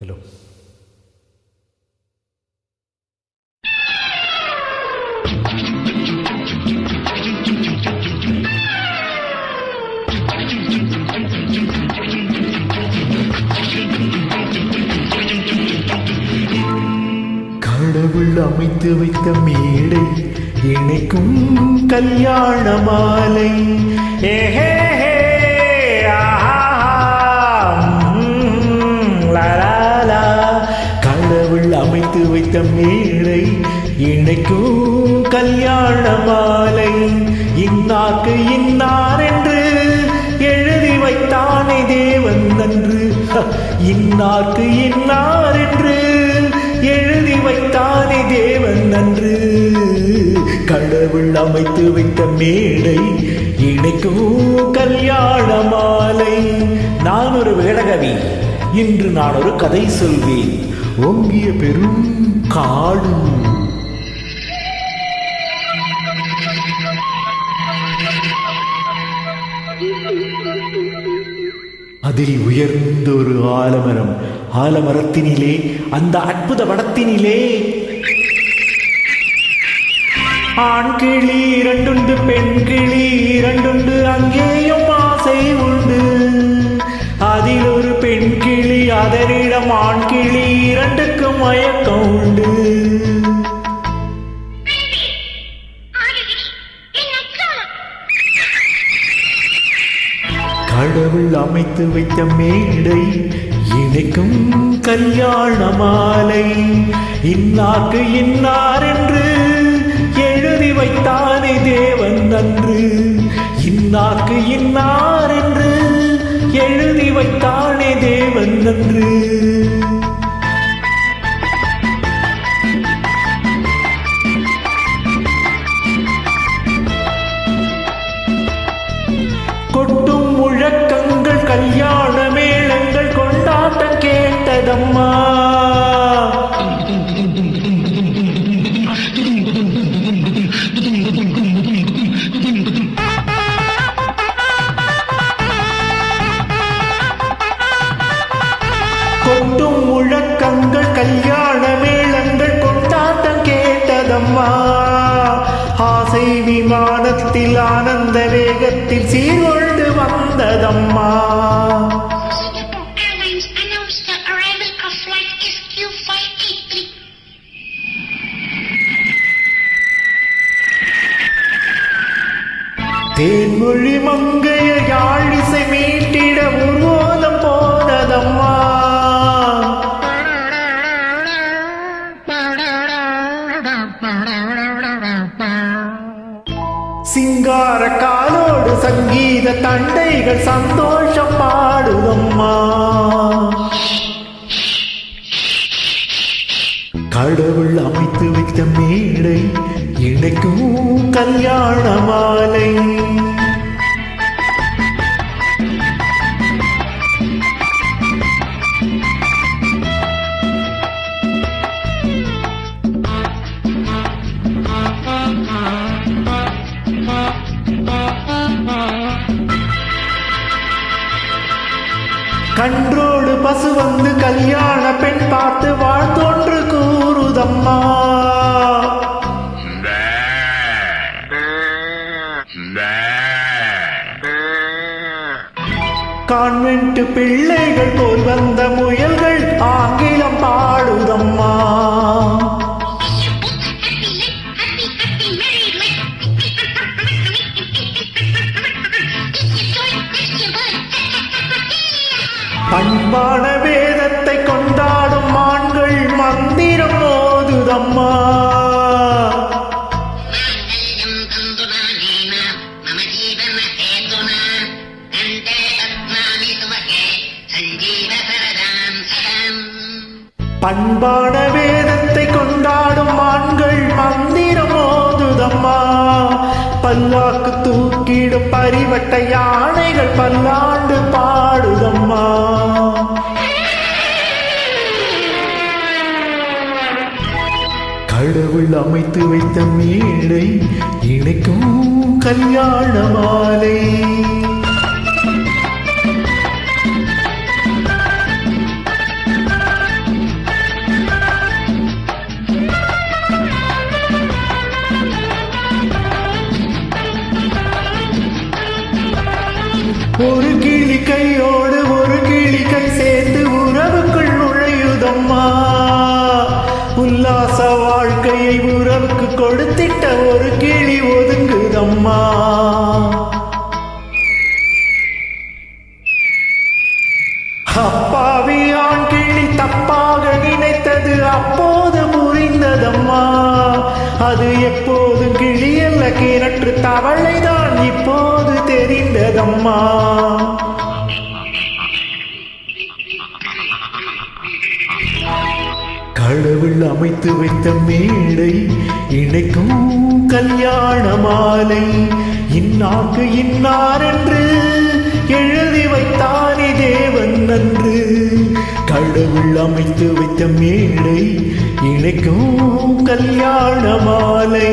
Hello. கடவுள் அமைத்து வைத்த மேடை இணைக்கும் கல்யாண மாலை. கடவுள் அமைத்து வைத்த மேடை இணைக்கும் கல்யாண மாலை. இன்னாக்கு இன்னார் என்று எழுதி வைத்தானே தேவன் நன்று. இன்னாக்கு இன்னார் என்று எழுதி வைத்தானே தேவன் நன்று. கடவுள் அமைத்து வைத்த மேடை இணைக்கும் கல்யாண மாலை. நான் ஒரு வேடகவி, இன்று நான் ஒரு கதை சொல்வேன். ஓங்கிய பெரும் காடு, அதில் உயர்ந்த ஒரு ஆலமரம். ஆலமரத்தினிலே, அந்த அற்புத வனத்தினிலே ஆண் கிளி இரண்டுண்டு, பெண் கிளி இரண்டுண்டு, அங்கேயும் ஆசை உண்டு. அதில் ஒரு பெண் கிளி, அதனிடம் ஆண் கிளி, இரண்டுக்கும் மயக்கம் உண்டு. கடவுள் அமைத்து வைத்த மேடை இணைக்கும் கல்யாண மாலை. இன்னாக்கு இன்னார் என்று எழுதி வைத்தானே தேவன் நன்று. இன்னாக்கு இன்னார் என்று எழுதி வைத்தானே தேவன் நன்று. கொட்டும் முழக்கங்கள், கல்யாண மேளங்கள், கொண்டாட்டம் கேட்டதம்மா. கொட்டும் முழக்கங்கள், கல்யாண மேளங்கள், கொண்டாட்டம் கேட்டதம்மா. ஆசை விமானத்தில் ஆனந்த வேகத்தில் சீர்கொண்டு வந்ததம்மா. தேன்மொழி மங்கைய யாழிசை மீட்டிட ஊர்வலம் போனதம்மா. சிங்கார காலோடு சங்கீத தண்டைகள் சந்தோஷம் பாடுதம்மா. கடவுள் அமைத்து வைத்த மேடை இணைக்கும் கல்யாண மாலை. கன்றோடு பசு வந்து கல்யாண பெண் பார்த்து வாழ்த்தொன்று கூறுதம்மா. கான்வென்ட் பிள்ளைகள் போல் வந்த முயல்கள் ஆங்கிலம் பாடுதம்மா. பண்பான வேதத்தை கொண்டாடும் ஆண்கள் மந்திரம் ஓதுதம்மா. பண்பான வேதத்தை கொண்டாடும் ஆண்கள் மந்திரம் ஓதுதம்மா. பல்லாக்கு தூக்கிடும் பரிவட்ட யானைகள் பல்லாண்டு பாடுதம்மா. கடவுள் அமைத்து வைத்த மேடை இணைக்கும் கல்யாண மாலை. ஒரு கிளி கையோடு ஒரு கிளி கை சேர்த்து உறவுக்குள் நுழையுதம்மா. உல்லாச வாழ்க்கையை உறவுக்கு கொடுத்திட்ட ஒரு கிளி ஒதுங்குதம்மா. அப்பாவி ஆண் கிளி தப்பாக நினைத்தது அப்போது புரிந்ததம்மா. அது எப்போது கிளி அல்ல கிணற்று தவளைதான் இப்போது தெரிந்ததம்மா. கடவுள் அமைத்து வைத்த மேடை இணைக்கும் கல்யாண மாலை. இன்னாக்கு இன்னார் என்று எழுதி வைத்தானே தேவன் நன்று. கடவுள் அமைத்து வைத்த மேடை இணைக்கும் கல்யாண மாலை.